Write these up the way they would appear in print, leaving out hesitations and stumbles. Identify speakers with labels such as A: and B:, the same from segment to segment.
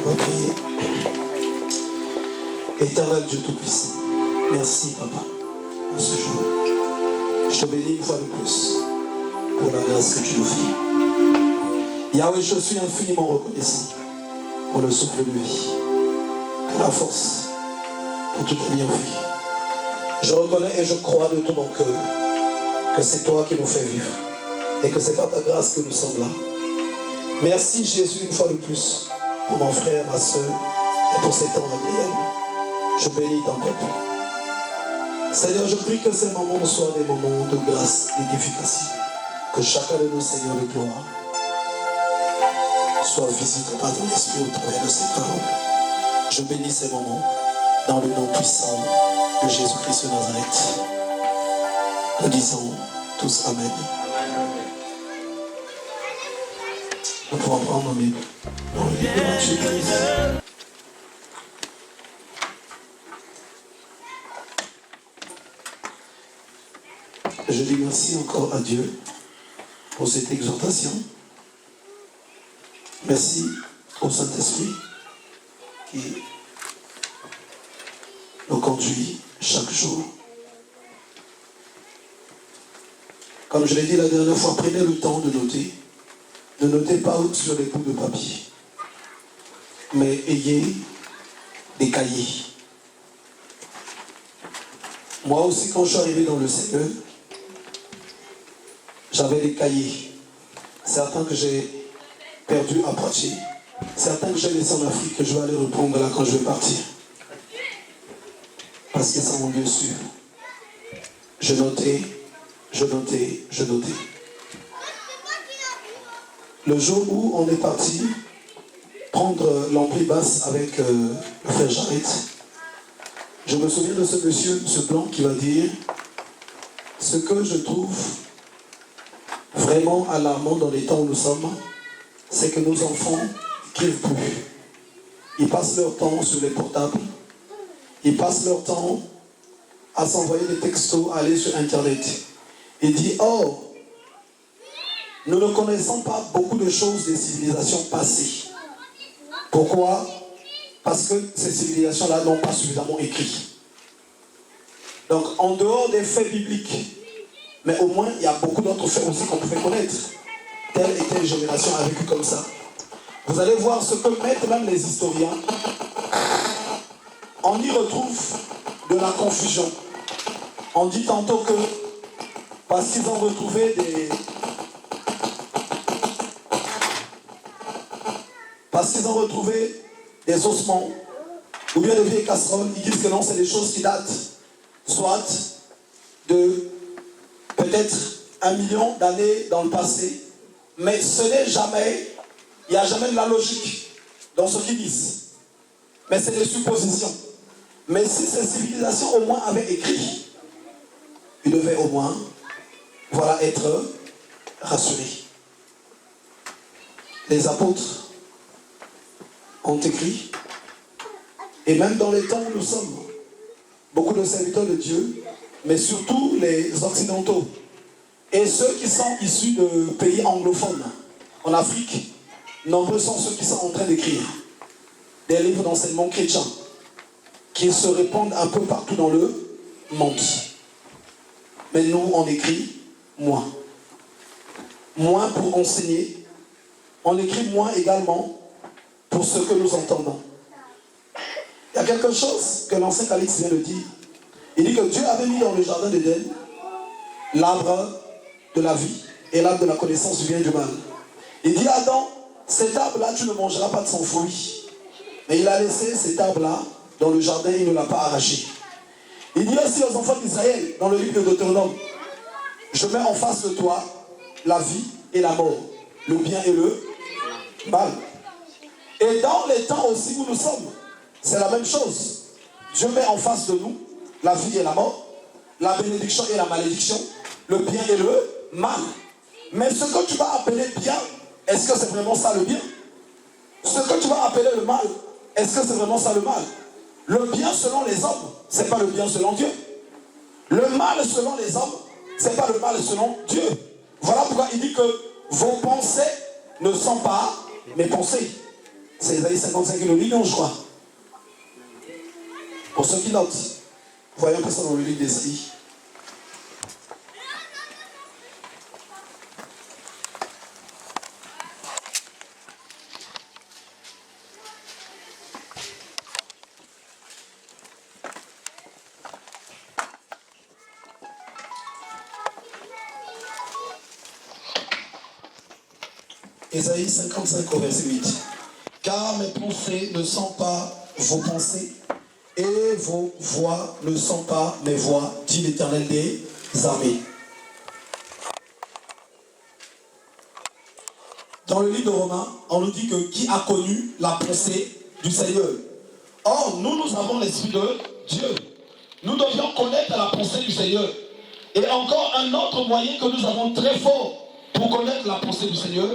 A: va prier. Éternel Dieu Tout-Puissant, merci Papa pour ce jour. Je te bénis une fois de plus pour la grâce que tu nous fais. Yahweh, je suis infiniment reconnaissant pour le souffle de vie, pour la force, pour toutes les bienfaits. Je reconnais et je crois de tout mon cœur que c'est toi qui nous fais vivre et que c'est par ta grâce que nous sommes là. Merci Jésus une fois de plus pour mon frère, ma soeur et pour ces temps agréables. Je bénis ton peuple. Seigneur, je prie que ces moments soient des moments de grâce, d'édification. Que chacun de nos seigneurs de gloire soit visité par ton esprit au travers de ces paroles. Je bénis ces moments dans le nom puissant de Jésus-Christ de Nazareth. Nous disons tous Amen. Nous pouvons prendre nos Bibles dans le livre de Matthieu 13. Je dis merci encore à Dieu pour cette exhortation. Merci au Saint-Esprit qui nous conduit chaque jour. Comme je l'ai dit la dernière fois, prenez le temps de noter. Ne notez pas sur les bouts de papier, mais ayez des cahiers. Moi aussi, quand je suis arrivé dans le Seigneur, j'avais des cahiers. Certains que j'ai perdus à Poitiers, certains que j'ai laissés en Afrique, que je vais aller reprendre là quand je vais partir. Parce que c'est mon lieu sûr. Je notais. Le jour où on est parti prendre l'ampli basse avec le frère Jared, je me souviens de ce monsieur, ce blanc qui va dire ce que je trouve vraiment alarmant dans les temps où nous sommes, c'est que nos enfants n'écrivent plus. Ils passent leur temps sur les portables, ils passent leur temps à s'envoyer des textos, à aller sur Internet. Il dit, oh, nous ne connaissons pas beaucoup de choses des civilisations passées. Pourquoi? Parce que ces civilisations-là n'ont pas suffisamment écrit. Donc, en dehors des faits bibliques, mais au moins, il y a beaucoup d'autres faits aussi qu'on pouvait connaître. Telle et telle génération a vécu comme ça. Vous allez voir ce que mettent même les historiens. On y retrouve de la confusion. On dit tantôt que parce qu'ils ont retrouvé des ossements ou bien de vieilles casseroles, ils disent que non, c'est des choses qui datent soit de peut-être 1 million d'années dans le passé, mais ce n'est jamais, il n'y a jamais de la logique dans ce qu'ils disent. Mais c'est des suppositions. Mais si ces civilisations au moins avaient écrit, ils devaient au moins être rassurés. Les apôtres ont écrit, et même dans les temps où nous sommes, beaucoup de serviteurs de Dieu, mais surtout les occidentaux, et ceux qui sont issus de pays anglophones, en Afrique, nombreux sont ceux qui sont en train d'écrire des livres d'enseignement chrétien, qui se répandent un peu partout dans le monde. Mais nous, on écrit moins. Moins pour enseigner. On écrit moins également pour ce que nous entendons. Il y a quelque chose que l'ancien Calix vient de dire. Il dit que Dieu avait mis dans le jardin d'Éden l'arbre de la vie et l'arbre de la connaissance du bien et du mal. Il dit à Adam, cet arbre-là, tu ne mangeras pas de son fruit. Mais il a laissé cet arbre-là dans le jardin, il ne l'a pas arraché. Il dit aussi aux enfants d'Israël, dans le livre de Deutéronome, je mets en face de toi la vie et la mort, le bien et le mal. Et dans les temps aussi où nous sommes, c'est la même chose. Dieu met en face de nous la vie et la mort, la bénédiction et la malédiction, le bien et le mal. Mais ce que tu vas appeler bien, est-ce que c'est vraiment ça le bien? Ce que tu vas appeler le mal, est-ce que c'est vraiment ça le mal? Le bien selon les hommes, ce n'est pas le bien selon Dieu. Le mal selon les hommes, ce n'est pas le mal selon Dieu. Voilà pourquoi il dit que vos pensées ne sont pas mes pensées. C'est Isaïe 55 que nous lisons, je crois. Pour ceux qui notent, voyons que ça dans le livre d'Ésaïe. Ésaïe 55 au verset 8. Car mes pensées ne sont pas vos pensées et vos voix ne sont pas mes voix, dit l'Éternel des armées. Dans le livre de Romains, on nous dit que qui a connu la pensée du Seigneur? Or, nous avons l'Esprit de Dieu. Nous devions connaître la pensée du Seigneur. Et encore un autre moyen que nous avons très fort pour connaître la pensée du Seigneur,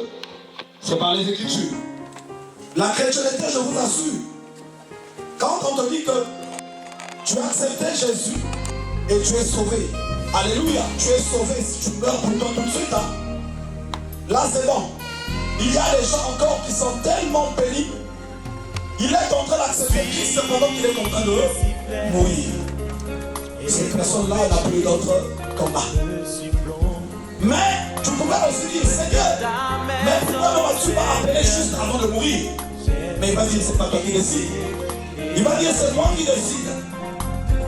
A: c'est par les Écritures. La chrétienté, je vous assure, quand on te dit que tu as accepté Jésus et tu es sauvé, alléluia, tu es sauvé, si tu meurs pour toi tout de suite, hein, là c'est bon. Il y a des gens encore qui sont tellement pénibles. Il est en train d'accepter Christ pendant qu'il est en train de mourir. Cette personne-là, elle n'a plus d'autres combats. Mais tu pourrais aussi dire, Seigneur, mais pourquoi ne m'as-tu pas appelé juste avant de mourir? Mais il va dire, c'est pas toi qui décide. Il va dire, c'est moi qui décide.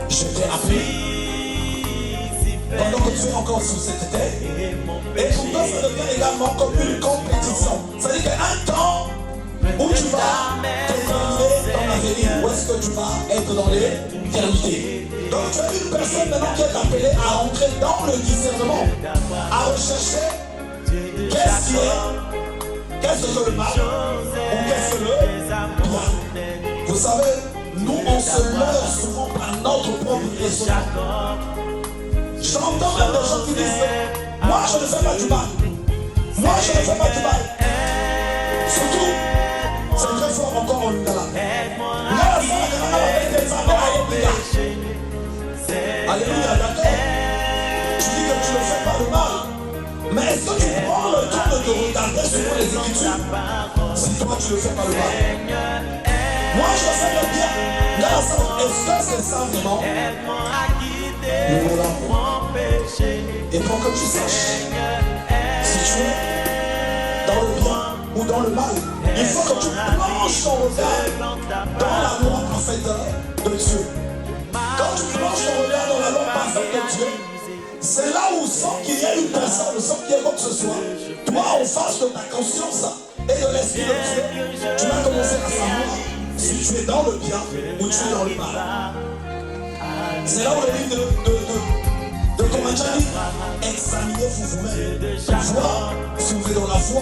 A: Je t'ai appelé pendant que tu es encore sur cette terre. Et pour toi, ça devient également comme une compétition. C'est-à-dire qu'un temps où tu vas t'éterniser dans l'avenir, où est-ce que tu vas être dans l'éternité. Donc tu es une personne maintenant qui est appelée à entrer dans le discernement, à rechercher qu'est-ce que le mal ou qu'est-ce que le bien. Vous savez, nous on se meurt souvent par notre propre raisonnement. J'entends même des gens qui disent, moi je ne fais pas du mal. Moi je ne fais pas du mal. Surtout, c'est très fort encore en Lugala. Alléluia, d'accord. Tu dis que tu ne fais pas le mal. Mais est-ce que tu prends le temps de te regarder sur les Écritures? Si toi tu ne fais pas le mal. Moi je fais le bien. Est-ce que c'est ça vraiment? Nous voilà. Et pour que tu saches, si tu es dans le bien ou dans le mal, il faut que tu plonges ton regard dans la loi parfaite de Dieu. Quand tu plonges ton regard dans la loi parfaite de Dieu, c'est là où, sans qu'il y ait une personne, sans qu'il y ait quoi que ce soit, toi, en face de ta conscience et de l'esprit de Dieu, tu vas commencer à savoir si tu es dans le bien ou tu es dans le mal. C'est là où le livre de Corinthiens dit, examinez-vous vous-même pour voir si vous êtes dans la foi.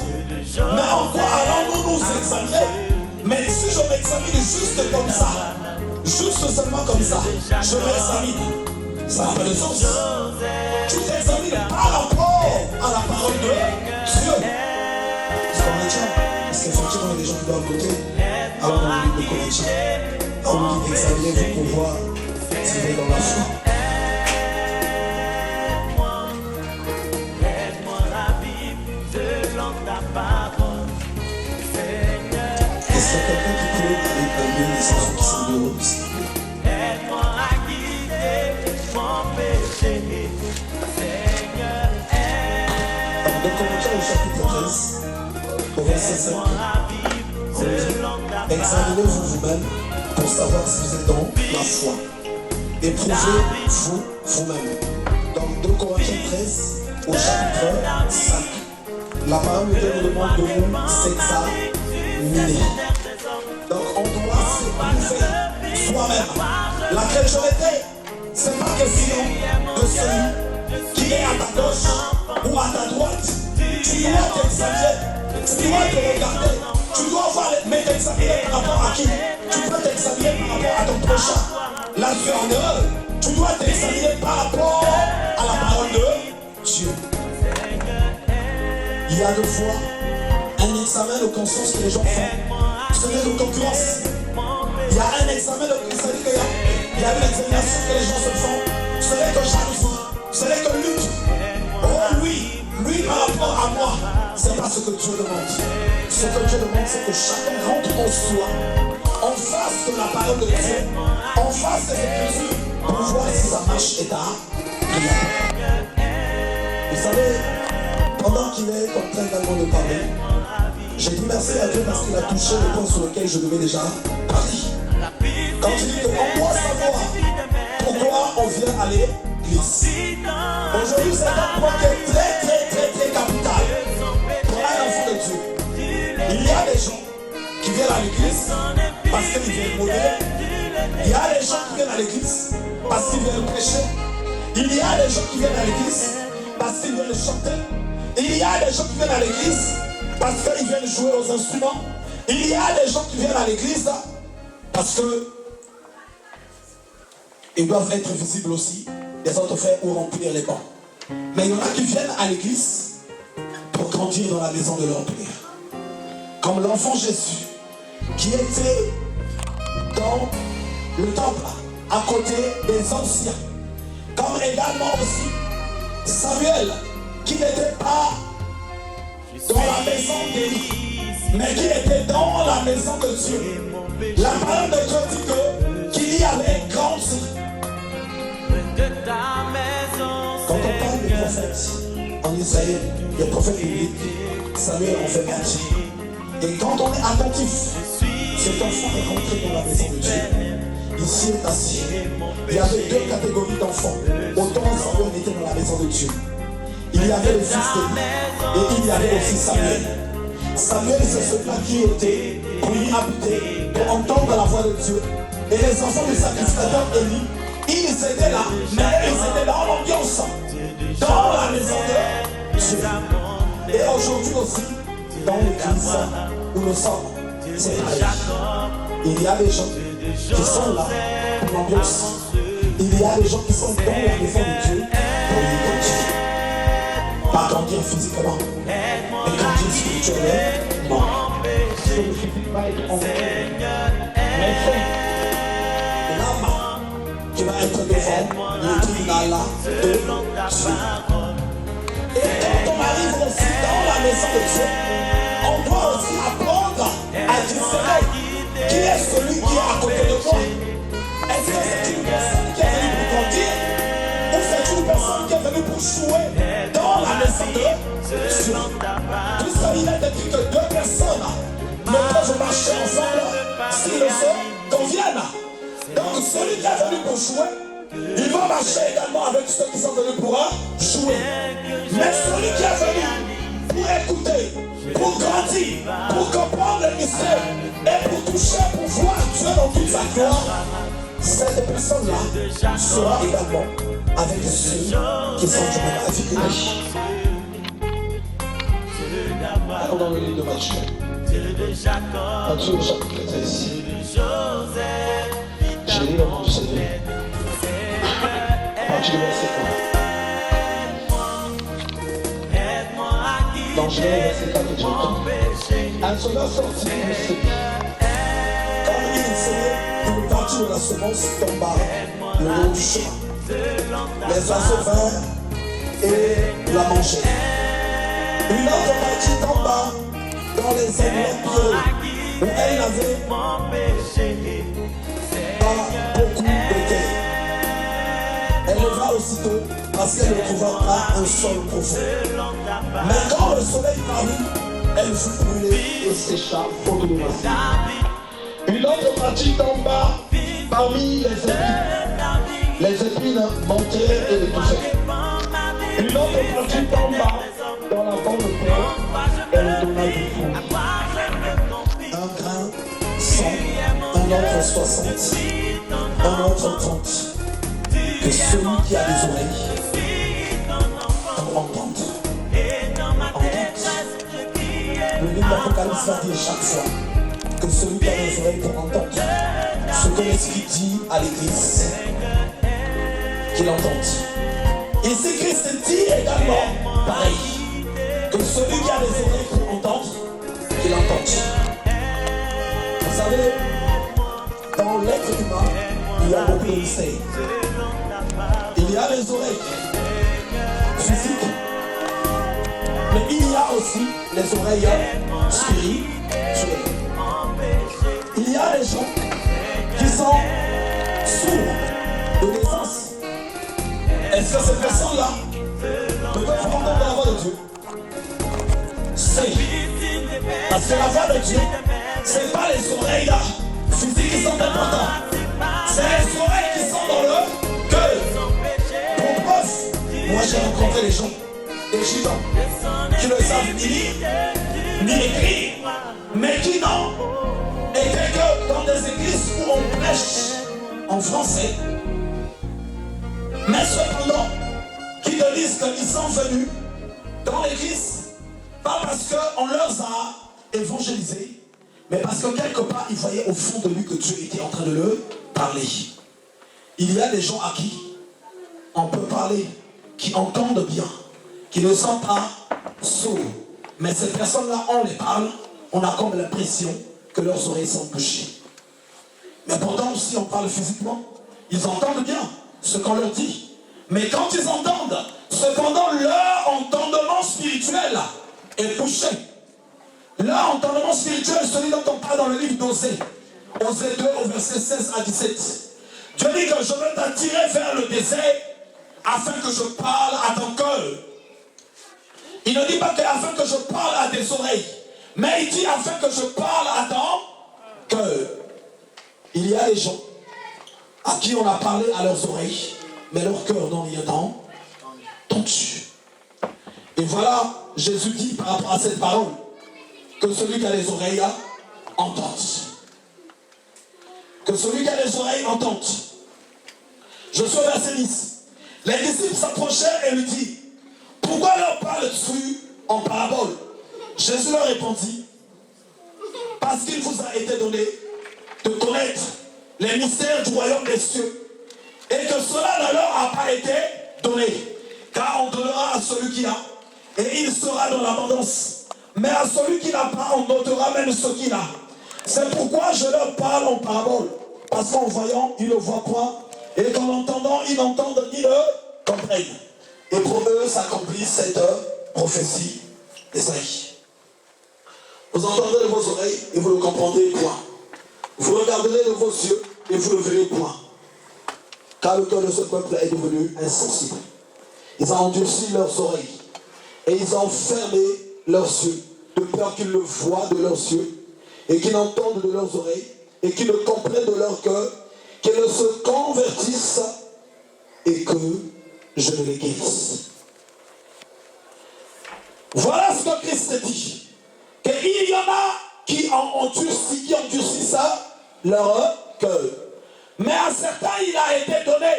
A: Mais en quoi allons-nous nous examiner? Mais si je m'examine juste comme ça, juste seulement comme ça, je m'examine, ça n'a pas de sens. Tu t'examines par rapport à la parole de Dieu. Corinthiens, parce qu'effectivement il y a des gens qui doivent voter. Alors dans le livre de Corinthiens, on dit examinez-vous pour voir si vous êtes dans la foi. Est-ce qu'il y a quelqu'un qui peut avec un lieu naissance qui semble heureux aussi? Alors, de Corinthiens au chapitre 13, au verset 5, examinez-vous vous-même pour savoir si vous êtes dans la foi. Éprouvez-vous vous-même. Dans 2 Corinthiens 13, au chapitre 5, la parole de Dieu nous demande de nous s'examiner. Donc on doit s'éprouver soi-même. La chrétienté, ce n'est pas question de celui qui est à ta gauche ou à ta droite. Tu dois t'examiner, tu dois te regarder, tu dois voir, mais t'examiner par rapport à qui? Tu dois t'examiner par rapport à ton prochain. Là tu es en erreur. Tu dois t'examiner par rapport à la parole de Dieu. Il y a deux fois un examen de conscience que les gens font. Ce n'est de concurrence. Il y a un examen de conscience. Il y a une examination que les gens se font. Ce n'est que jalousie. Ce n'est que lutte. Oh oui, lui par rapport à moi, c'est pas ce que Dieu demande. Ce que Dieu demande, c'est que chacun rentre en soi, en face de la parole de Dieu, en face des Écritures, pour voir si ça marche et tard. Vous savez, pendant qu'il est en train également de parler, j'ai dit merci à Dieu parce qu'il a touché le point sur lequel je devais déjà parler. Quand il dit qu'on doit savoir pourquoi on vient à l'église. Aujourd'hui, c'est un point qui est très capital pour un enfant de Dieu. Il y a des gens qui viennent à l'église parce qu'ils viennent modérer. Il y a des gens qui viennent à l'église parce qu'ils viennent prêcher. Il y a des gens qui viennent à l'église parce qu'ils viennent chanter. Il y a des gens qui viennent à l'église parce qu'ils viennent jouer aux instruments. Il y a des gens qui viennent à l'église parce que ils doivent être visibles aussi des autres frères ou remplir les bancs. Mais il y en a qui viennent à l'église pour grandir dans la maison de leur Père. Comme l'enfant Jésus qui était dans le temple à côté des anciens. Comme également aussi Samuel qui n'était pas dans la maison d'Élie, mais qui était dans la maison de Dieu. La parole de Dieu dit qu'il y avait un grand quand on parle des prophètes en Israël, les prophètes bibliques, Samuel en fait partie. Et quand on est attentif, cet enfant est rentré dans la maison de Dieu. Ici est assis. Il y avait deux catégories d'enfants. Autant Samuel était dans la maison de Dieu. Il y avait le fils d'Élie et il y avait aussi Samuel. Samuel, c'est celui-là qui était pour y habiter, pour entendre la voix de Dieu. Et les enfants du sacrificateur Élie, ils étaient là, mais ils étaient dans l'ambiance, dans la maison de Dieu. Et aujourd'hui aussi, dans l'église où nous sommes, c'est pareil. Il y a des gens qui sont là pour l'ambiance. Il y a des gens qui sont dans la maison de Dieu pour y grandir. Pas grandir physiquement, mais grandir spirituellement. Ce ne suffit pas être en mais c'est l'âme qui va être devant le tribunal de Dieu. Et quand on arrive aussi dans la maison de Dieu, on doit aussi apprendre à discerner qui est celui qui est à côté de moi. Est-ce que c'est une personne qui est venue pour grandir ou c'est une personne qui est venue pour jouer dans la maison de Dieu? Puisqu'il est écrit que deux personnes ne peuvent marcher ensemble s'ils ne se conviennent. Donc celui qui est venu pour jouer, il va marcher également avec ceux qui sont venus pour jouer. Mais celui qui est venu pour écouter, pour grandir, pour comprendre le mystère et pour toucher, pour voir Dieu dans toute sa gloire, cette personne-là sera également avec ceux qui sont du même avis que lui. Alors dans le livre de Matthieu, Matthieu au chapitre 13, je lis le nom du Seigneur. À partir du verset 1. Dans Genèse verset 4 et 30. Un soldat sortit de Mystique. Quand il enseignait, une partie de la semence tomba le long du chemin. Les oiseaux vinrent et la mangèrent. Une autre partie tomba dans les endroits pieux où elle n'avait pas beaucoup de terre. Elle leva aussitôt parce qu'elle ne trouva pas un sol profond. Mais quand le soleil parut, elle fut brûlée et sécha faute de masse. Une autre partie tomba parmi les épines. Les épines montèrent et l'étouffaient. Une autre partie tomba dans la bonne terre. Elle donna du fruit. Un grain, 100, un autre 60, un autre 30. Que celui qui a des oreilles entende. Le livre d'Apocalypse va dire chaque fois que celui qui a des oreilles pour entendre ce que l'Esprit dit à l'Église, qu'il entende. Ici, Christ dit également pareil, que celui qui a des oreilles pour entendre, qu'il entende. Vous savez, dans l'être humain, il y a beaucoup de mystères. Il y a les oreilles physiques Mais il y a aussi les oreilles spirituelles. Il y a des gens qui sont sourds de naissance. Est-ce que ces personnes-là ne peuvent pas entendre la voix de Dieu? C'est parce que la voix de Dieu, ce n'est pas les oreilles là, physiques qui sont importantes. C'est les oreilles qui sont dans le cœur. Pour preuve, moi j'ai rencontré des gens, des gitans, qui ne savent ni lire, ni écrire, mais qui n'ont été que dans des églises où on prêche en français. Mais cependant, qui te disent qu'ils sont venus dans l'église, pas parce qu'on leur a évangélisé, mais parce que quelque part, ils voyaient au fond de lui que Dieu était en train de leur parler. Il y a des gens à qui on peut parler, qui entendent bien, qui ne sont pas sourds. Mais ces personnes-là, on les parle, on a comme l'impression que leurs oreilles sont bouchées. Mais pourtant, si on parle physiquement, ils entendent bien ce qu'on leur dit. Mais quand ils entendent, cependant, leur entendement spirituel est bouché. Leur entendement spirituel, celui dont on parle dans le livre d'Osée. Osée 2 au verset 16 à 17. Dieu dit que je vais t'attirer vers le désert afin que je parle à ton cœur. Il ne dit pas afin que je parle à tes oreilles, mais il dit afin que je parle à ton cœur. Il y a des gens à qui on a parlé à leurs oreilles, mais leur cœur n'en rien entendu. Et voilà, Jésus dit par rapport à cette parole, que celui qui a les oreilles entende. Que celui qui a les oreilles entende. Je suis au verset 10. Les disciples s'approchèrent et lui dirent, pourquoi leur parles-tu en parabole? Jésus leur répondit, parce qu'il vous a été donné de connaître les mystères du royaume des cieux, et que cela ne leur a pas été donné, car on donnera à celui qui a, et il sera dans l'abondance. Mais à celui qui n'a pas, on ôtera même ce qu'il a. C'est pourquoi je leur parle en parabole, parce qu'en voyant, ils ne voient point, et qu'en entendant, ils n'entendent ni ne comprennent. Et pour eux s'accomplit cette prophétie d'Ésaïe. Vous entendrez de vos oreilles et vous ne comprendrez point. Vous regarderez de vos yeux et vous ne verrez point. Car le cœur de ce peuple est devenu insensible. Ils ont endurci leurs oreilles et ils ont fermé leurs yeux, de peur qu'ils ne voient de leurs yeux et qu'ils n'entendent de leurs oreilles et qu'ils ne comprennent de leur cœur, qu'ils ne se convertissent et que je ne les guérisse. Voilà ce que Christ dit. Qu'il y en a qui endurcissent leur cœur. Mais à certains, il a été donné,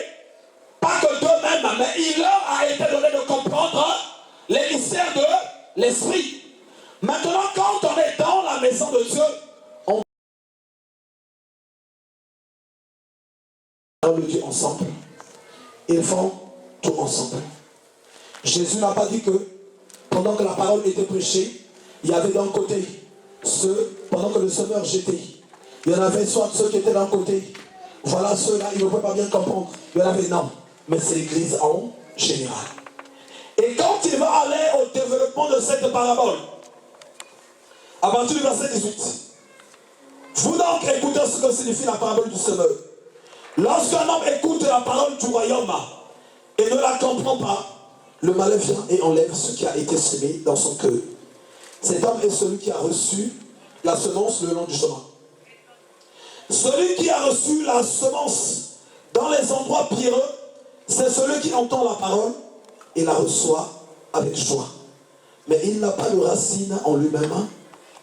A: pas que d'eux-mêmes, mais il leur a été donné de comprendre les mystères de l'esprit. Maintenant, quand on est dans la maison de Dieu, on parle de Dieu ensemble. Ils font tout ensemble. Jésus n'a pas dit que pendant que la parole était prêchée, il y avait d'un côté ceux, pendant que le semeur jetait, il y en avait soit ceux qui étaient d'un côté, voilà ceux-là, ils ne pouvaient pas bien comprendre. Il y en avait non, mais c'est l'église en général. Et quand il va aller au développement de cette parabole, à partir du verset 18, vous donc écoutez ce que signifie la parabole du semeur. Lorsqu'un homme écoute la parole du royaume et ne la comprend pas, le malheur vient et enlève ce qui a été semé dans son cœur. Cet homme est celui qui a reçu la semence le long du chemin. Celui qui a reçu la semence dans les endroits pierreux, c'est celui qui entend la parole et la reçoit avec joie. Mais il n'a pas de racine en lui-même,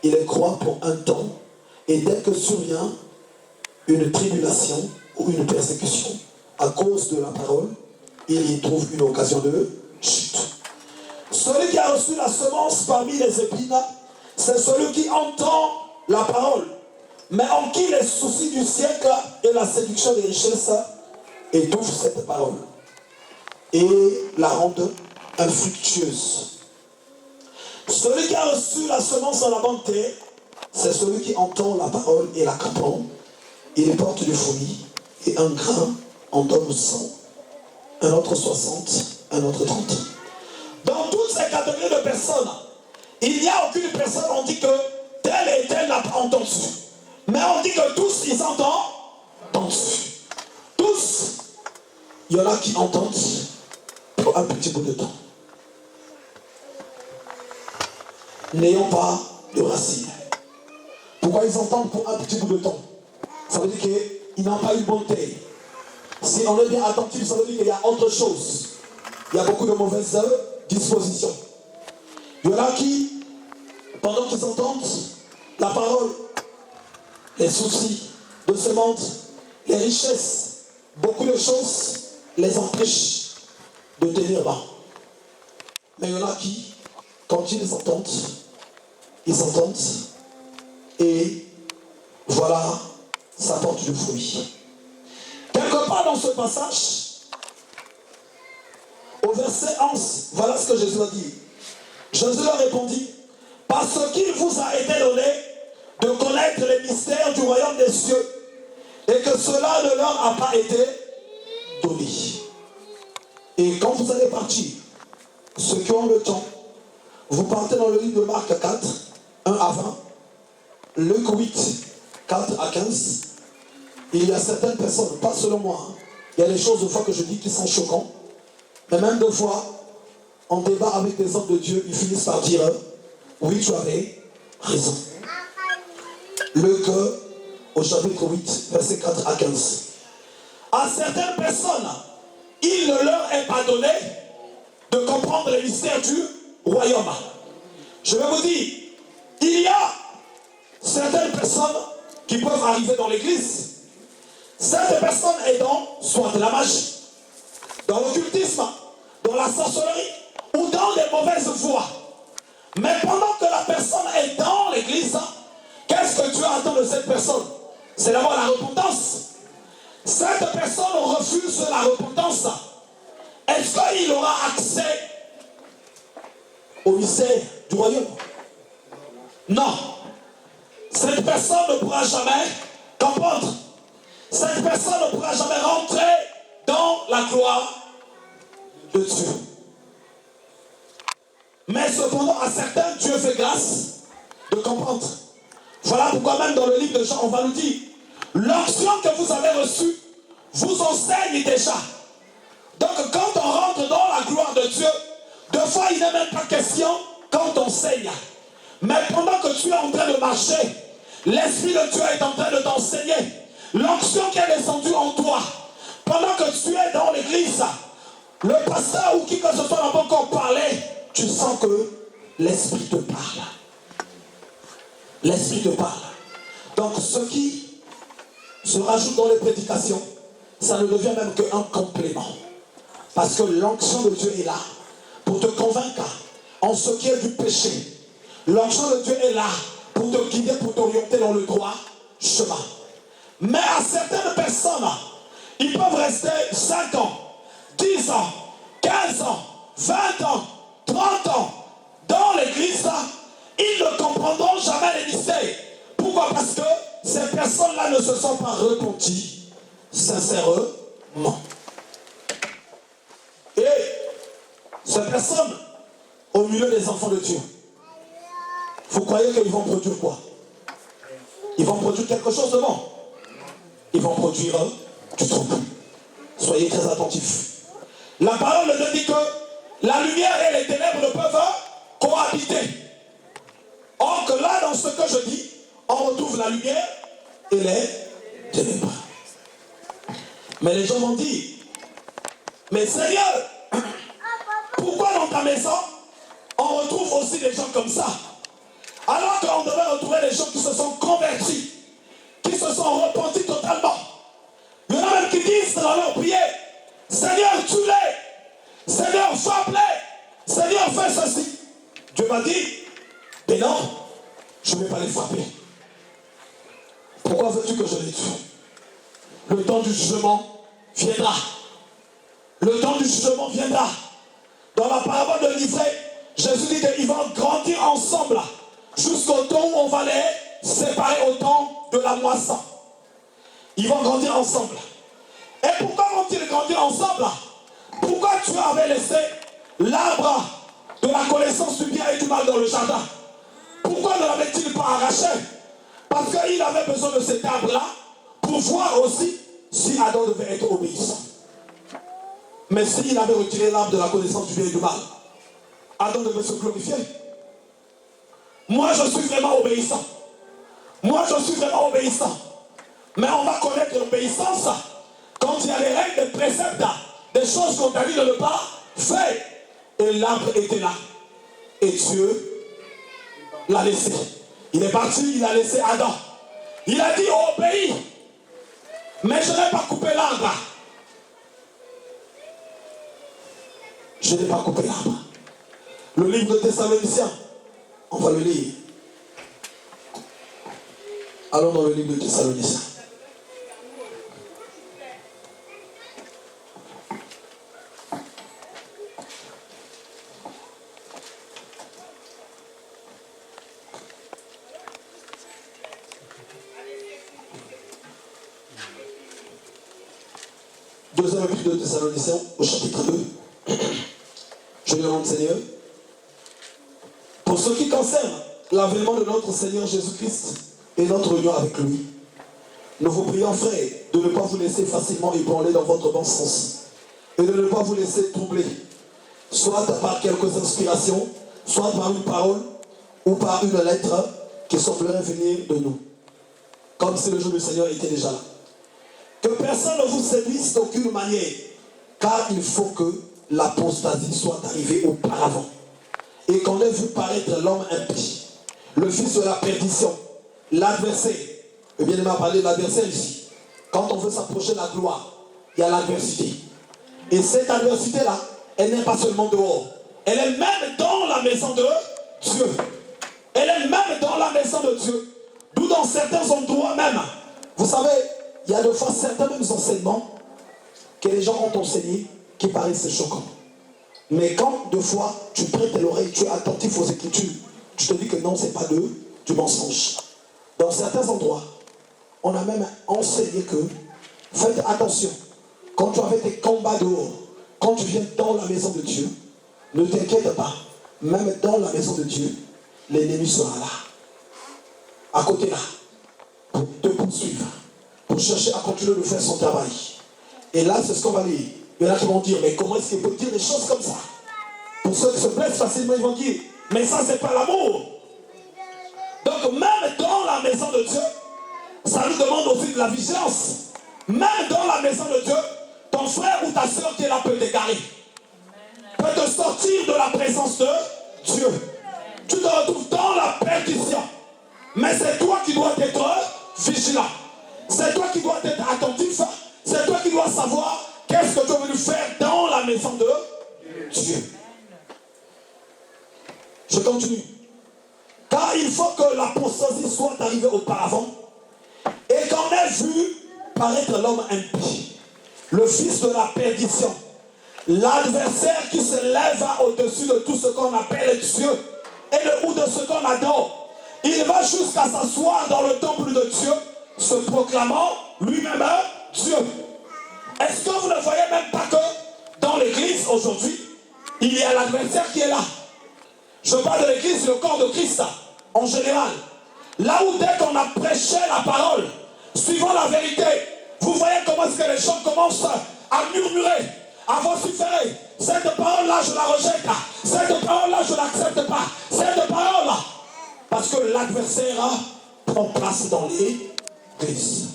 A: il est croit pour un temps, et dès que survient une tribulation ou une persécution à cause de la parole, il y trouve une occasion de chute. Celui qui a reçu la semence parmi les épines, c'est celui qui entend la parole, mais en qui les soucis du siècle et la séduction des richesses étouffent cette parole et la rendent infructueuse. Celui qui a reçu la semence dans la bonne terre, c'est celui qui entend la parole et la comprend. Il porte du fruit, et un grain en donne 100, un autre 60, un autre 30. Dans toutes ces catégories de personnes, il n'y a aucune personne, on dit que tel et tel n'a pas entendu. Mais on dit que tous, ils entendent. Tous, il y en a qui entendent pour un petit bout de temps. N'ayons pas de racines. Pourquoi ils entendent pour un petit bout de temps? Ça veut dire qu'ils n'ont pas une bonne taille. Si on est bien attentif, ça veut dire qu'il y a autre chose. Il y a beaucoup de mauvaises dispositions. Il y en a qui, pendant qu'ils entendent la parole, les soucis de ce monde, les richesses, beaucoup de choses les empêchent de tenir bas. Mais il y en a qui, quand ils entendent et voilà, ça porte du fruit. Quelque part dans ce passage, au verset 11, voilà ce que Jésus a dit. Jésus leur répondit, parce qu'il vous a été donné de connaître les mystères du royaume des cieux et que cela ne leur a pas été donné. Et quand vous allez partir, ceux qui ont le temps, vous partez dans le livre de Marc 4, 1 à 20, Luc 8, 4 à 15. Il y a certaines personnes, pas selon moi, il y a des choses des fois que je dis qui sont choquantes, mais même des fois, on débat avec des hommes de Dieu, ils finissent par dire, oui, tu avais raison. Luc au chapitre 8, verset 4 à 15. À certaines personnes, il ne leur est pas donné de comprendre les mystères du royaume. Je vais vous dire, il y a certaines personnes qui peuvent arriver dans l'église. Cette personne est dans soit de la magie, dans l'occultisme, dans la sorcellerie ou dans les mauvaises voies. Mais pendant que la personne est dans l'église, qu'est-ce que Dieu attend de cette personne? C'est d'abord la repentance. Cette personne refuse la repentance. Est-ce qu'il aura accès au mystère du royaume? Non. Cette personne ne pourra jamais comprendre. Cette personne ne pourra jamais rentrer dans la gloire de Dieu. Mais cependant, à certains, Dieu fait grâce de comprendre. Voilà pourquoi même dans le livre de Jean, on va nous dire, l'onction que vous avez reçue vous enseigne déjà. Donc quand on rentre dans la gloire de Dieu, deux fois il n'est même pas question quand on enseigne. Mais pendant que tu es en train de marcher, l'Esprit de Dieu est en train de t'enseigner. L'onction qui est descendue en toi, pendant que tu es dans l'église, le pasteur ou qui que ce soit n'a pas encore parlé, tu sens que l'Esprit te parle. L'Esprit te parle. Donc ce qui se rajoute dans les prédications, ça ne devient même qu'un complément. Parce que l'onction de Dieu est là pour te convaincre en ce qui est du péché. L'onction de Dieu est là pour te guider, pour t'orienter dans le droit chemin. Mais à certaines personnes, ils peuvent rester 5 ans, 10 ans, 15 ans, 20 ans, 30 ans dans l'église, ils ne comprendront jamais les mystères. Pourquoi? Parce que ces personnes-là ne se sont pas repenties sincèrement. Et ces personnes, au milieu des enfants de Dieu, vous croyez qu'ils vont produire quoi? Ils vont produire quelque chose de bon. Ils vont produire du trouble. Soyez très attentifs. La parole de Dieu dit que la lumière et les ténèbres ne peuvent cohabiter. Or que là, dans ce que je dis, on retrouve la lumière et les ténèbres. Mais les gens vont dire, mais Seigneur, pourquoi dans ta maison, on retrouve aussi des gens comme ça? Alors qu'on devait retrouver les gens qui se sont convertis, qui se sont repentis totalement. Il y en a même qui disent dans leur prière, Seigneur, tue-les, Seigneur, frappe-les, Seigneur, fais ceci. Dieu m'a dit, mais non, je ne vais pas les frapper. Pourquoi veux-tu que je les tue? Le temps du jugement viendra. Le temps du jugement viendra. Dans la parabole de l'ivraie, Jésus dit qu'ils vont grandir ensemble jusqu'au temps où on va les séparer au temps de la moisson. Ils vont grandir ensemble. Et pourquoi vont-ils grandir ensemble? Pourquoi tu avais laissé l'arbre la connaissance du bien et du mal dans le jardin. Pourquoi ne l'avait-il pas arraché? Parce qu'il avait besoin de cet arbre-là pour voir aussi si Adam devait être obéissant. Mais s'il avait retiré l'arbre de la connaissance du bien et du mal, Adam devait se glorifier. Moi, je suis vraiment obéissant. Moi, je suis vraiment obéissant. Mais on va connaître l'obéissance quand il y a les règles, des préceptes, des choses qu'on t'a dit de ne pas faire. Et l'arbre était là. Et Dieu l'a laissé. Il est parti, il a laissé Adam. Il a dit, obéis. Mais je n'ai pas coupé l'arbre. Je n'ai pas coupé l'arbre. Le livre de Thessaloniciens, on va le lire. Allons dans le livre de Thessaloniciens. Deuxième épître de Thessaloniciens, au chapitre 2. Je demande, Seigneur, pour ce qui concerne l'avènement de notre Seigneur Jésus-Christ et notre union avec lui, nous vous prions, frères, de ne pas vous laisser facilement ébranler dans votre bon sens et de ne pas vous laisser troubler, soit par quelques inspirations, soit par une parole ou par une lettre qui semblerait venir de nous, comme si le jour du Seigneur était déjà là. Que personne ne vous séduise d'aucune manière, car il faut que l'apostasie soit arrivée auparavant et qu'on ait vu paraître l'homme impie, le fils de la perdition, l'adversaire. Le bien-aimé a parlé de l'adversaire ici. Quand on veut s'approcher de la gloire, il y a l'adversité. Et cette adversité-là, elle n'est pas seulement dehors, elle est même dans la maison de Dieu. Elle est même dans la maison de Dieu. D'où dans certains endroits même, vous savez, il y a de fois certains mêmes enseignements que les gens ont enseignés qui paraissent choquants. Mais quand de fois tu prêtes l'oreille, tu es attentif aux Écritures, tu te dis que non, c'est pas du mensonge. Dans certains endroits, on a même enseigné que faites attention. Quand tu avais des combats dehors, quand tu viens dans la maison de Dieu, ne t'inquiète pas. Même dans la maison de Dieu, l'ennemi sera là. À côté là. Pour te poursuivre. Pour chercher à continuer de faire son travail. Et là, c'est ce qu'on va lire. Il y en a qui vont dire, mais comment est-ce qu'il peut dire des choses comme ça? Pour ceux qui se blessent facilement, ils vont dire, mais ça, c'est pas l'amour. Donc, même dans la maison de Dieu, ça nous demande aussi de la vigilance. Même dans la maison de Dieu, ton frère ou ta soeur qui est là peut t'égarer. Peut te sortir de la présence de Dieu. Tu te retrouves dans la perdition. Mais c'est toi qui dois être vigilant. C'est toi qui dois être attentif. C'est toi qui dois savoir qu'est-ce que tu es venu faire dans la maison de Dieu. Je continue. Car il faut que l'apostasie soit arrivée auparavant et qu'on ait vu paraître l'homme impie, le fils de la perdition, l'adversaire qui se lève au-dessus de tout ce qu'on appelle Dieu ou de ce qu'on adore. Il va jusqu'à s'asseoir dans le temple de Dieu, se proclamant lui-même Dieu. Est-ce que vous ne voyez même pas que dans l'église aujourd'hui, il y a l'adversaire qui est là? Je parle de l'église, le corps de Christ, en général. Là où dès qu'on a prêché la parole, suivant la vérité, vous voyez comment est-ce que les gens commencent à murmurer, à vociférer. Cette parole-là, je la rejette. Cette parole-là, je ne l'accepte pas. Cette parole-là. Parce que l'adversaire prend place dans l'église.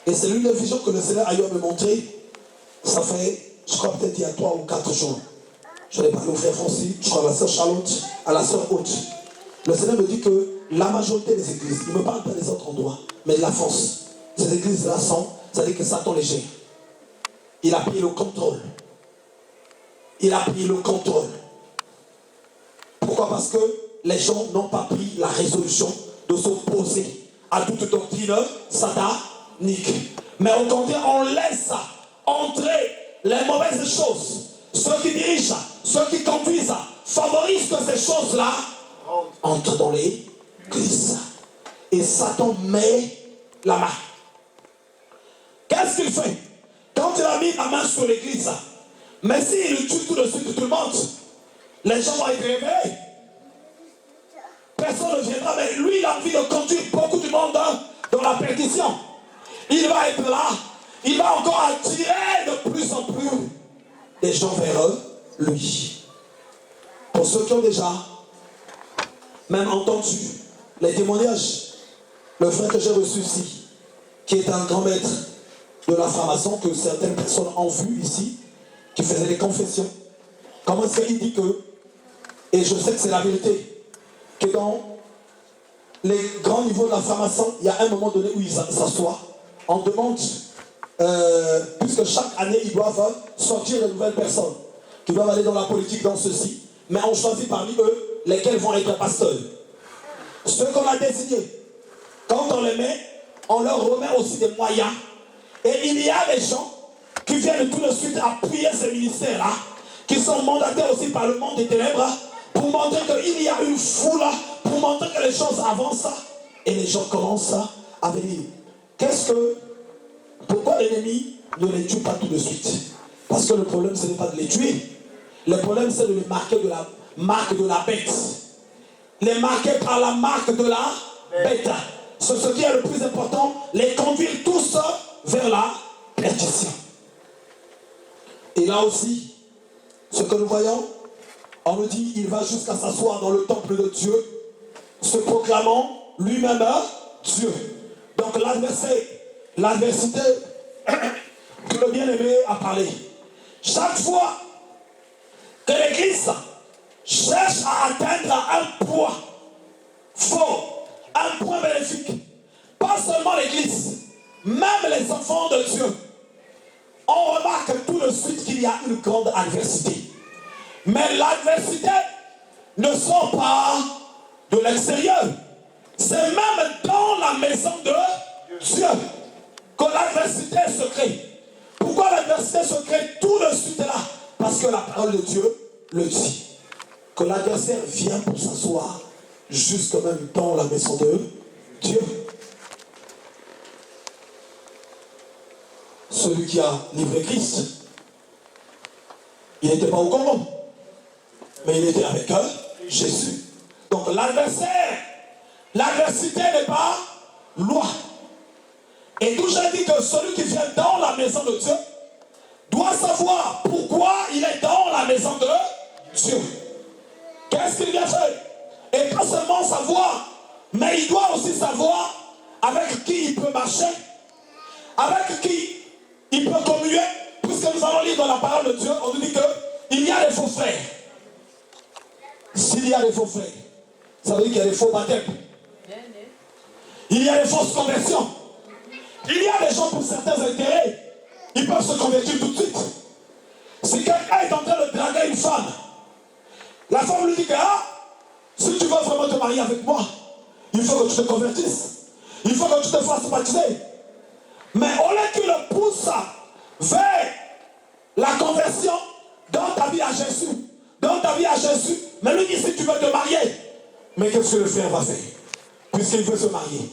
A: Et c'est l'une des visions que le Seigneur a eu à me montrer. Ça fait, je crois peut-être il y a 3 ou 4 jours. Je l'ai parlé au frère Francis, je crois à la sœur Charlotte, à la sœur Haute. Le Seigneur me dit que la majorité des églises, il ne me parle pas des autres endroits, mais de la France, ces églises-là sont, c'est-à-dire que Satan les gère. Il a pris le contrôle. Il a pris le contrôle. Pourquoi? Parce que les gens n'ont pas pris la résolution de s'opposer à toute doctrine satanique. Mais au contraire, on laisse entrer les mauvaises choses. Ceux qui dirigent, ceux qui conduisent, favorisent que ces choses-là entrent dans l'église. Et Satan met la main. Qu'est-ce qu'il fait? Quand il a mis la main sur l'église, mais s'il tue tout de suite tout le monde, Les gens vont être réveillés. Personne ne viendra, mais lui, il a envie de conduire beaucoup de monde dans la perdition. Il va être là. Il va encore attirer de plus en plus des gens vers lui. Pour ceux qui ont déjà même entendu les témoignages, le frère que j'ai reçu ici, qui est un grand maître de la franc-maçon, que certaines personnes ont vu ici, qui faisait des confessions. Comment est-ce qu'il dit que, et je sais que c'est la vérité, que dans les grands niveaux de la franc-maçon, il y a un moment donné où ils s'assoient, on demande, puisque chaque année ils doivent sortir de nouvelles personnes, qui doivent aller dans la politique, dans ceci, mais on choisit parmi eux lesquels vont être pasteurs. Ceux qu'on a désignés, quand on les met, on leur remet aussi des moyens. Et il y a des gens qui viennent tout de suite appuyer ces ministères-là, qui sont mandatés aussi par le monde des ténèbres, pour montrer qu'il y a une foule, pour montrer que les choses avancent, et les gens commencent à venir. Pourquoi l'ennemi ne les tue pas tout de suite? Parce que le problème, ce n'est pas de les tuer. Le problème, c'est de les marquer de la marque de la bête. Les marquer par la marque de la bête. C'est ce qui est le plus important, les conduire tous vers la perdition. Et là aussi, ce que nous voyons, on nous dit, il va jusqu'à s'asseoir dans le temple de Dieu, se proclamant lui-même Dieu. Donc l'adversité que le bien-aimé a parlé. Chaque fois que l'Église cherche à atteindre un point fort, un point bénéfique, pas seulement l'Église, même les enfants de Dieu, on remarque tout de suite qu'il y a une grande adversité. Mais l'adversité ne sort pas de l'extérieur. C'est même dans la maison de Dieu que l'adversité se crée. Pourquoi l'adversité se crée tout de suite là? Parce que la parole de Dieu le dit. Que l'adversaire vient pour s'asseoir jusque même dans la maison de Dieu. Celui qui a livré Christ, il n'était pas au Congo, mais il était avec Jésus. Donc l'adversaire, l'adversité n'est pas loi. Et d'où j'ai dit que celui qui vient dans la maison de Dieu doit savoir pourquoi il est dans la maison de Dieu. Qu'est-ce qu'il vient faire? Et pas seulement savoir, mais il doit aussi savoir avec qui il peut marcher, avec qui il peut communier, puisque nous allons lire dans la parole de Dieu, on nous dit qu'il y a des faux frères. S'il y a des faux frères, ça veut dire qu'il y a des faux baptêmes. Il y a des fausses conversions. Il y a des gens pour certains intérêts, ils peuvent se convertir tout de suite. Si quelqu'un est en train de draguer une femme, la femme lui dit que si tu veux vraiment te marier avec moi, il faut que tu te convertisses. Il faut que tu te fasses baptiser. Mais au lieu qu'il le pousse vers la conversion dans ta vie à Jésus, mais lui dit si tu veux te marier, mais qu'est-ce que le frère va faire? Puisqu'il veut se marier,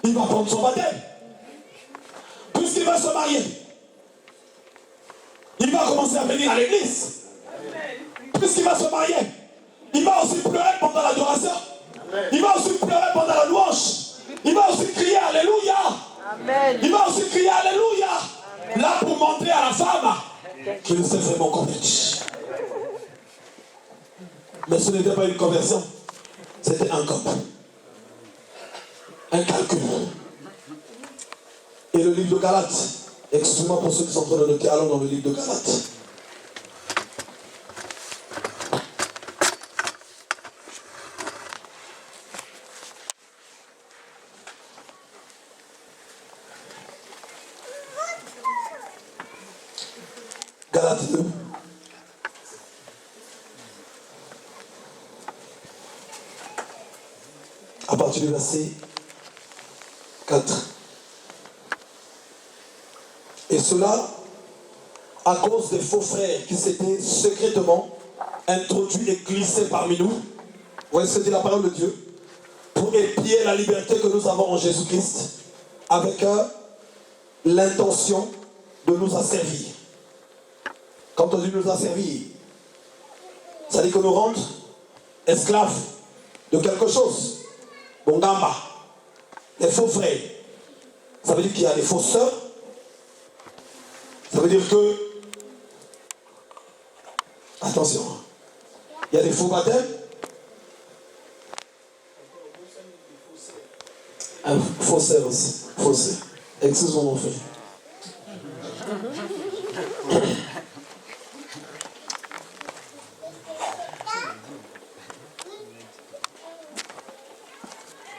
A: il va prendre son baptême. Puisqu'il veut se marier, il va commencer à venir à l'église. Puisqu'il va se marier, il va aussi pleurer pendant l'adoration. Il va aussi pleurer pendant la louange. Il va aussi crier Alléluia. Amen. Il va aussi crier Alléluia. Amen. Là pour montrer à la femme qu'il s'est vraiment converti. Mais ce n'était pas une conversion. C'était un cop. Un calcul. Et le livre de Galates. Excusez-moi pour ceux qui sont en train de noter. Allons dans le livre de Galates. Galates 2. À partir du verset 4. Et cela à cause des faux frères qui s'étaient secrètement introduits et glissés parmi nous. Vous voyez ce que dit la parole de Dieu? Pour épier la liberté que nous avons en Jésus-Christ avec l'intention de nous asservir. Quand on dit nous asservir, Ça dit que nous rendre esclaves de quelque chose. Bongamba. Les faux frères. Ça veut dire qu'il y a des fausses sœurs. Ça veut dire que, attention, il y a des faux baptêmes. Un faussaire aussi. Faussaire. Excuse-moi mon frère.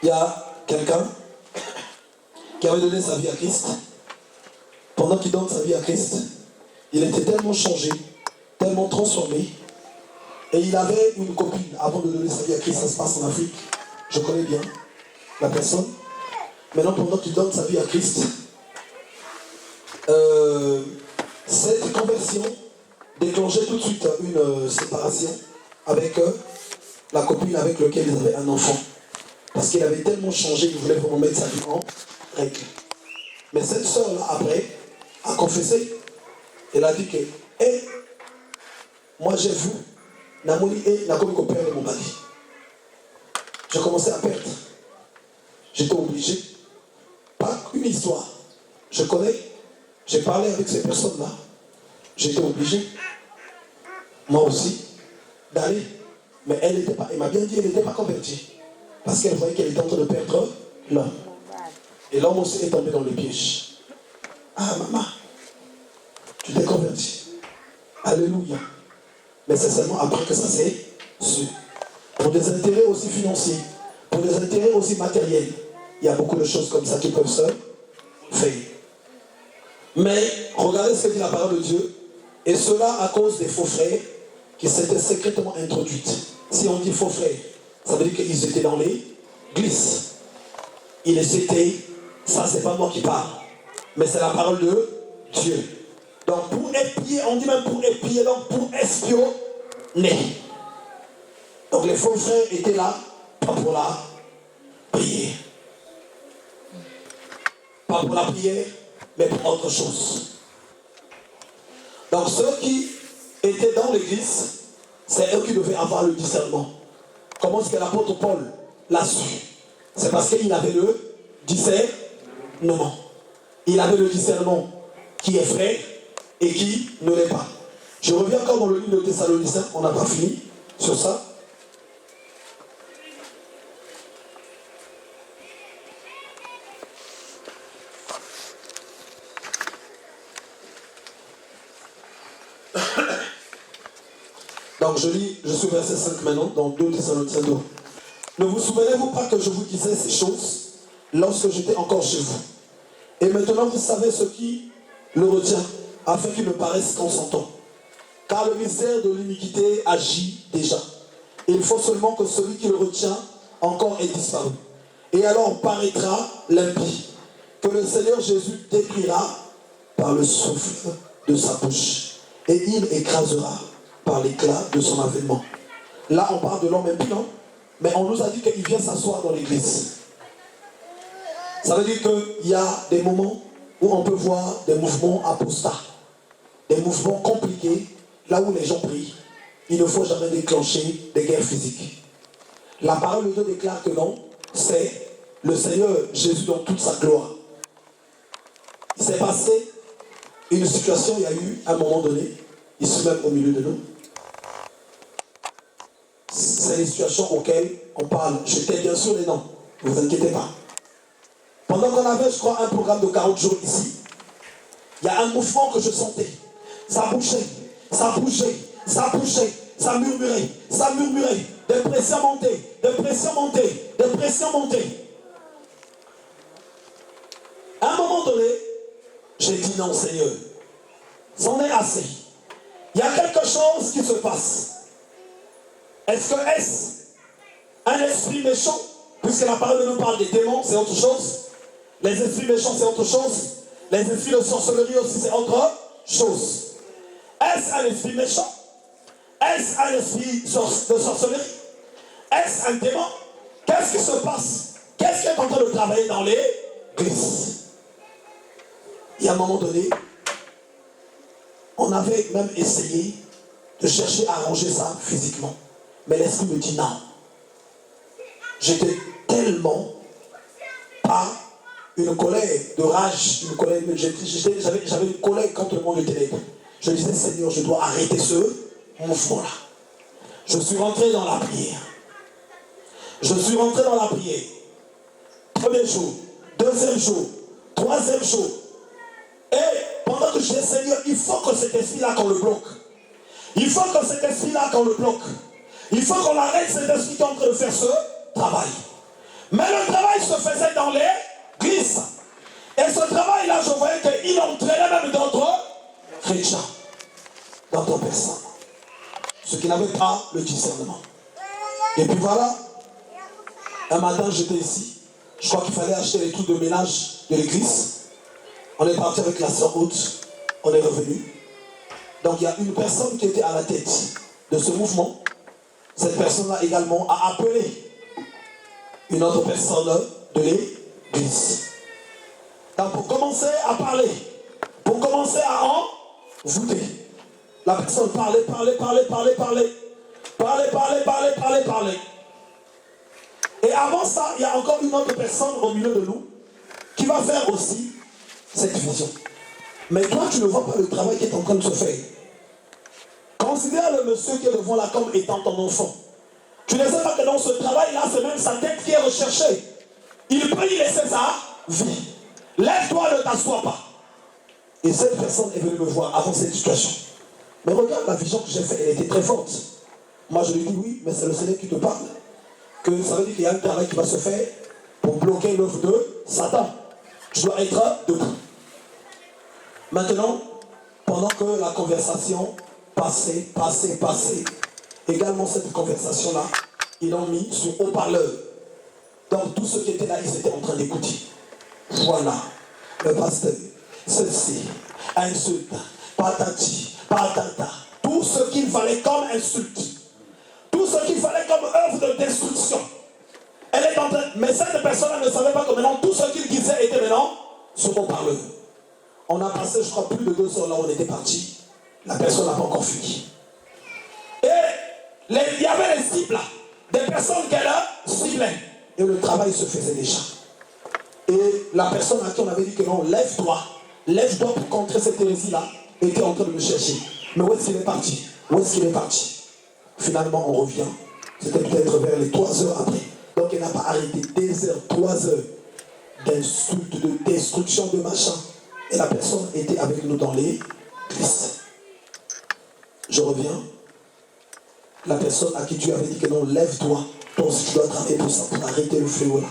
A: Il y a quelqu'un qui avait donné sa vie à Christ. Pendant qu'il donne sa vie à Christ, il était tellement changé, tellement transformé. Et il avait une copine avant de donner sa vie à Christ. Ça se passe en Afrique. Je connais bien la personne. Maintenant, pendant qu'il donne sa vie à Christ, cette conversion déclenchait tout de suite une séparation avec la copine avec laquelle ils avaient un enfant. Parce qu'il avait tellement changé qu'il voulait vraiment mettre sa vie en règle. Mais cette soeur-là, après, a confessé. Elle a dit que, moi j'ai vu, Namoni et Nakomi perdre mon mari. J'ai commencé à perdre. J'étais obligé. Pas une histoire. Je connais. J'ai parlé avec ces personnes-là. J'étais obligé, moi aussi, d'aller. Mais elle n'était pas, elle m'a bien dit, elle n'était pas convertie. Parce qu'elle voyait qu'elle était en train de perdre l'homme. Et l'homme aussi est tombé dans le piège. Ah, maman, tu t'es converti. Alléluia. Mais c'est seulement après que ça s'est su. Pour des intérêts aussi financiers, pour des intérêts aussi matériels, il y a beaucoup de choses comme ça qui peuvent se faire. Mais regardez ce que dit la parole de Dieu. Et cela à cause des faux frères qui s'étaient secrètement introduits. Si on dit faux frères, ça veut dire qu'ils étaient dans l'église. Ils étaient, ça c'est pas moi qui parle, mais c'est la parole de Dieu. Donc pour épier, on dit même pour épier, donc pour espionner. Donc les faux frères étaient là, pas pour la prière. Pas pour la prière, mais pour autre chose. Donc ceux qui étaient dans l'église, c'est eux qui devaient avoir le discernement. Comment est-ce que l'apôtre Paul l'a su? C'est parce qu'il avait le discernement. Il avait le discernement qui est vrai et qui ne l'est pas. Je reviens encore dans le livre de Thessaloniciens, on n'a pas fini sur ça. Donc je lis, je suis verset 5 maintenant, dans 2 Thessaloniciens 2. Ne vous souvenez-vous pas que je vous disais ces choses lorsque j'étais encore chez vous? Et maintenant vous savez ce qui le retient, afin qu'il ne paraisse consentant. Car le mystère de l'iniquité agit déjà. Il faut seulement que celui qui le retient encore ait disparu. Et alors paraîtra l'impie, que le Seigneur Jésus détruira par le souffle de sa bouche. Et il écrasera par l'éclat de son avènement. Là, on parle de l'homme impie, non? Mais on nous a dit qu'il vient s'asseoir dans l'église. Ça veut dire qu'il y a des moments où on peut voir des mouvements apostats, des mouvements compliqués, là où les gens prient. Il ne faut jamais déclencher des guerres physiques. La parole de Dieu déclare que non, c'est le Seigneur Jésus dans toute sa gloire. Il s'est passé une situation, il y a eu à un moment donné, ici même au milieu de nous. C'est les situations auxquelles on parle. Je tais bien sûr les noms, ne vous inquiétez pas. Pendant qu'on avait, je crois, un programme de 40 jours ici, il y a un mouvement que je sentais. Ça bougeait, ça bougeait, ça bougeait, ça murmurait, ça murmurait. Des pressions montées, des pressions montées, des pressions montées. À un moment donné, j'ai dit non, Seigneur, c'en est assez. Il y a quelque chose qui se passe. Est-ce un esprit méchant? Puisque la parole nous parle des démons, c'est autre chose. Les esprits méchants, c'est autre chose. Les esprits de sorcellerie aussi, c'est autre chose. Est-ce un esprit méchant? Est-ce un esprit de sorcellerie? Est-ce un démon? Qu'est-ce qui se passe? Qu'est-ce qui est en train de travailler dans l'église? Il y a un moment donné, on avait même essayé de chercher à arranger ça physiquement. Mais l'esprit me dit non. J'étais tellement pas une colère de rage, une colère, j'avais une colère contre le monde des ténèbres. Je disais, Seigneur, je dois arrêter ce mouvement-là. Je suis rentré dans la prière. Je suis rentré dans la prière. Premier jour, deuxième jour, troisième jour. Et pendant que je dis, Seigneur, il faut que cet esprit-là qu'on le bloque. Il faut que cet esprit-là qu'on le bloque. Il faut qu'on arrête cet esprit qui est en train de faire ce travail. Mais le travail se faisait dans l'église. Et ce travail-là, je voyais qu'il entraînait même d'autres chrétiens, d'autres personnes. Ceux qui n'avaient pas le discernement. Et puis voilà, un matin j'étais ici. Je crois qu'il fallait acheter les trucs de ménage de l'église. On est parti avec la sœur Haute. On est revenu. Donc il y a une personne qui était à la tête de ce mouvement. Cette personne-là également a appelé une autre personne de l'église. Donc pour commencer à parler, pour commencer à envoûter, la personne parlait. Et avant ça, il y a encore une autre personne au milieu de nous qui va faire aussi cette vision. Mais toi, tu ne vois pas le travail qui est en train de se faire. Considère le monsieur qui est devant la comme étant ton enfant. Tu ne sais pas que dans ce travail-là, c'est même sa tête qui est recherchée. Il peut y laisser sa vie. Lève-toi, ne t'assois pas. Et cette personne est venue me voir avant cette situation. Mais regarde la vision que j'ai faite, elle était très forte. Moi, je lui dis oui, mais c'est le Seigneur qui te parle. Que ça veut dire qu'il y a un travail qui va se faire pour bloquer l'œuvre de Satan. Tu dois être debout. Maintenant, pendant que la conversation passait, également cette conversation-là, ils l'ont mis sur haut-parleur. Donc tous ceux qui étaient là, ils étaient en train d'écouter. Voilà, le pasteur, ceci, insulte, patati, patata, tout ce qu'il fallait comme insulte, tout ce qu'il fallait comme œuvre de destruction. Elle est en train, mais cette personne-là ne savait pas que maintenant tout ce qu'il disait était maintenant sur haut-parleur. On a passé, je crois, plus de 2 heures là où on était parti. La personne n'a pas encore fui. Et il y avait des cibles là, des personnes qu'elle a ciblées. Et le travail se faisait déjà. Et la personne à qui on avait dit que non, lève-toi pour contrer cette hérésie-là, était en train de me chercher. Mais où est-ce qu'il est parti? Où est-ce qu'il est parti? Finalement, on revient. C'était peut-être vers les 3 heures après. Donc, elle n'a pas arrêté. 2 heures, 3 heures d'insultes, de destruction, de machin. Et la personne était avec nous dans l'église. Je reviens. La personne à qui Dieu avait dit que non, lève-toi. Toi aussi, tu dois travailler pour ça, pour arrêter le fléau là.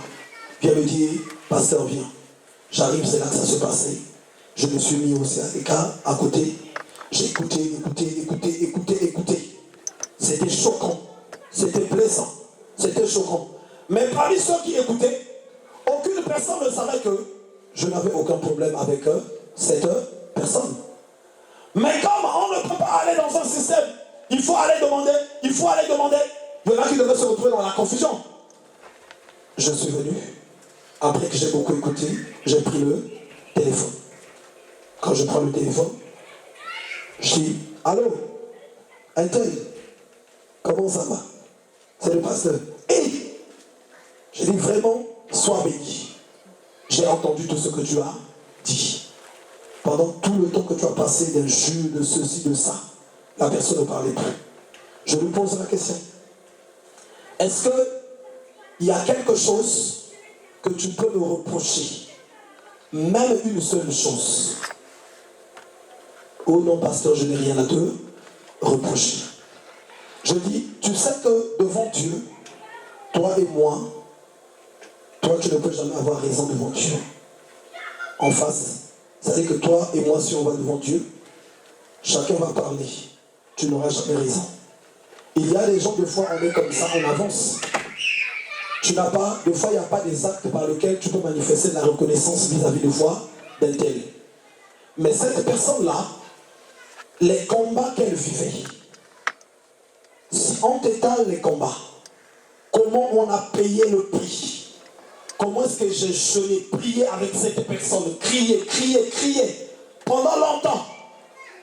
A: Viens me dire, pasteur, viens. J'arrive, c'est là que ça se passait. Je me suis mis aussi à l'écart, à côté. J'ai écouté. C'était choquant. C'était blessant. C'était choquant. Mais parmi ceux qui écoutaient, aucune personne ne savait que je n'avais aucun problème avec cette personne. Mais comme on ne peut pas aller dans un système, il faut aller demander. Il y en a qui devaient se retrouver dans la confusion. Je suis venu. Après que j'ai beaucoup écouté, j'ai pris le téléphone. Quand je prends le téléphone, je dis, allô, un tel, comment ça va? C'est le pasteur. Et je dis vraiment, sois béni. J'ai entendu tout ce que tu as dit. Pendant tout le temps que tu as passé d'injures, de ceci, de ça, la personne ne parlait plus. Je lui pose la question. Est-ce qu'il y a quelque chose que tu peux me reprocher? Même une seule chose. Oh non, pasteur, je n'ai rien à te reprocher. Je dis, tu sais que devant Dieu, toi et moi, toi tu ne peux jamais avoir raison devant Dieu. En face, c'est-à-dire que toi et moi, si on va devant Dieu, chacun va parler. Tu n'auras jamais raison. Il y a des gens, des fois, on est comme ça, on avance. Tu n'as pas, des fois, il n'y a pas des actes par lesquels tu peux manifester de la reconnaissance vis-à-vis de foi d'un tel. Mais cette personne-là, les combats qu'elle vivait, si on t'étale les combats, comment on a payé le prix? Comment est-ce que je l'ai prié avec cette personne, crié pendant longtemps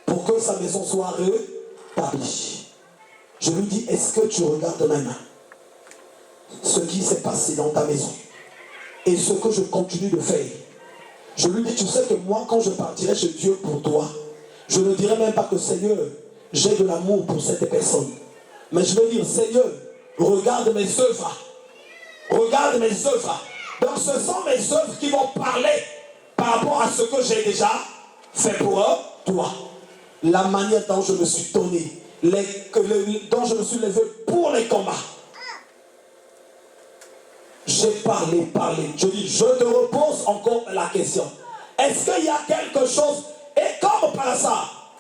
A: pour que sa maison soit ta vie. Je lui dis, est-ce que tu regardes même ce qui s'est passé dans ta maison et ce que je continue de faire? Je lui dis, tu sais que moi, quand je partirai chez Dieu pour toi, je ne dirai même pas que Seigneur, j'ai de l'amour pour cette personne. Mais je vais dire, Seigneur, regarde mes œuvres. Regarde mes œuvres. Donc ce sont mes œuvres qui vont parler par rapport à ce que j'ai déjà fait pour toi. La manière dont je me suis donné, dont je me suis levé pour les combats. J'ai parlé. Je dis, je te repose encore la question. Est-ce qu'il y a quelque chose? Et comme par hasard,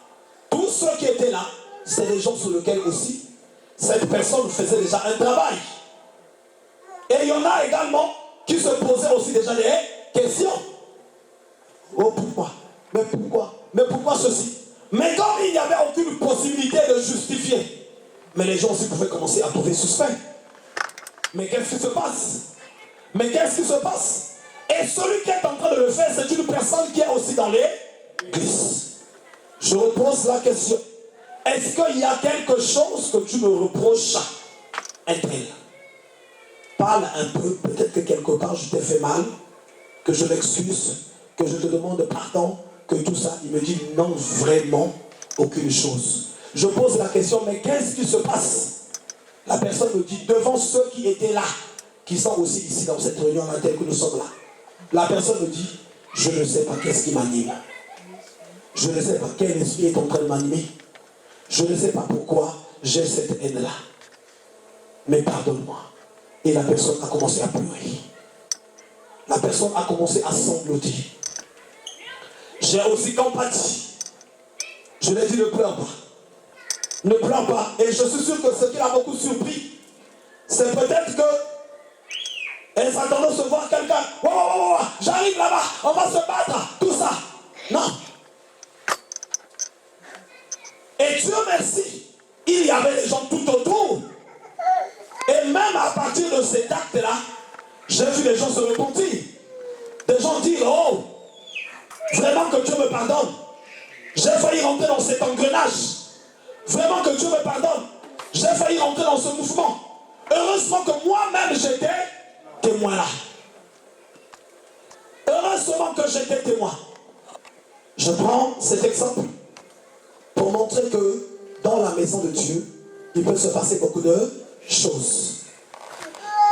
A: tous ceux qui étaient là, c'est des gens sur lesquels aussi cette personne faisait déjà un travail. Et il y en a également qui se posaient aussi déjà des questions. Oh, pourquoi? Mais pourquoi ceci? Mais comme il n'y avait aucune possibilité de justifier, mais les gens aussi pouvaient commencer à trouver suspect. Mais qu'est-ce qui se passe? Et celui qui est en train de le faire, c'est une personne qui est aussi dans l'église. Je repose la question. Est-ce qu'il y a quelque chose que tu me reproches à elle? Parle un peu, peut-être que quelque part je t'ai fait mal, que je m'excuse, que je te demande pardon, que tout ça. Il me dit non, vraiment, aucune chose. Je pose la question, mais qu'est-ce qui se passe? La personne me dit, devant ceux qui étaient là, qui sont aussi ici dans cette réunion à laquelle nous sommes là. La personne me dit, je ne sais pas qu'est-ce qui m'anime. Je ne sais pas quel esprit est en train de m'animer. Je ne sais pas pourquoi j'ai cette haine-là. Mais pardonne-moi. Et la personne a commencé à pleurer. La personne a commencé à sangloter. J'ai aussi compatis. Je lui ai dit, ne pleure pas. Ne pleure pas. Et je suis sûr que ce qui l'a beaucoup surpris, c'est peut-être que elle s'attendait à se voir quelqu'un. J'arrive là-bas, on va se battre, tout ça. Non. Et Dieu merci, il y avait des gens tout autour. Et même à partir de cet acte-là, j'ai vu les gens se repentir. Des gens dire, oh, vraiment que Dieu me pardonne. J'ai failli rentrer dans cet engrenage. Vraiment que Dieu me pardonne. J'ai failli rentrer dans ce mouvement. Heureusement que moi-même j'étais témoin là. Heureusement que j'étais témoin. Je prends cet exemple pour montrer que dans la maison de Dieu, il peut se passer beaucoup de choses.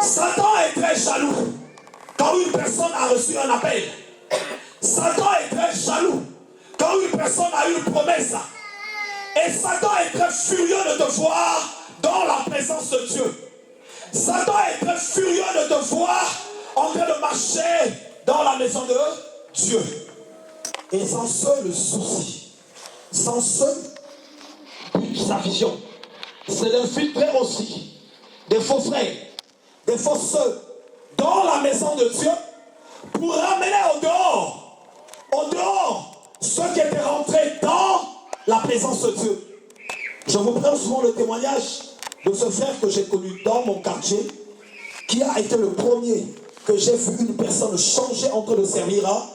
A: Satan est très jaloux quand une personne a reçu un appel. Satan est très jaloux quand une personne a une promesse. Et Satan est très furieux de te voir dans la présence de Dieu. Satan est très furieux de te voir en train de marcher dans la maison de Dieu. Et sans seul souci, sans seul sa vision, c'est d'infiltrer aussi des faux frères, des fausses sœurs dans la maison de Dieu pour ramener au dehors ceux qui étaient rentrés dans la présence de Dieu. Je vous prends souvent le témoignage de ce frère que j'ai connu dans mon quartier, qui a été le premier que j'ai vu une personne changer entre le servir à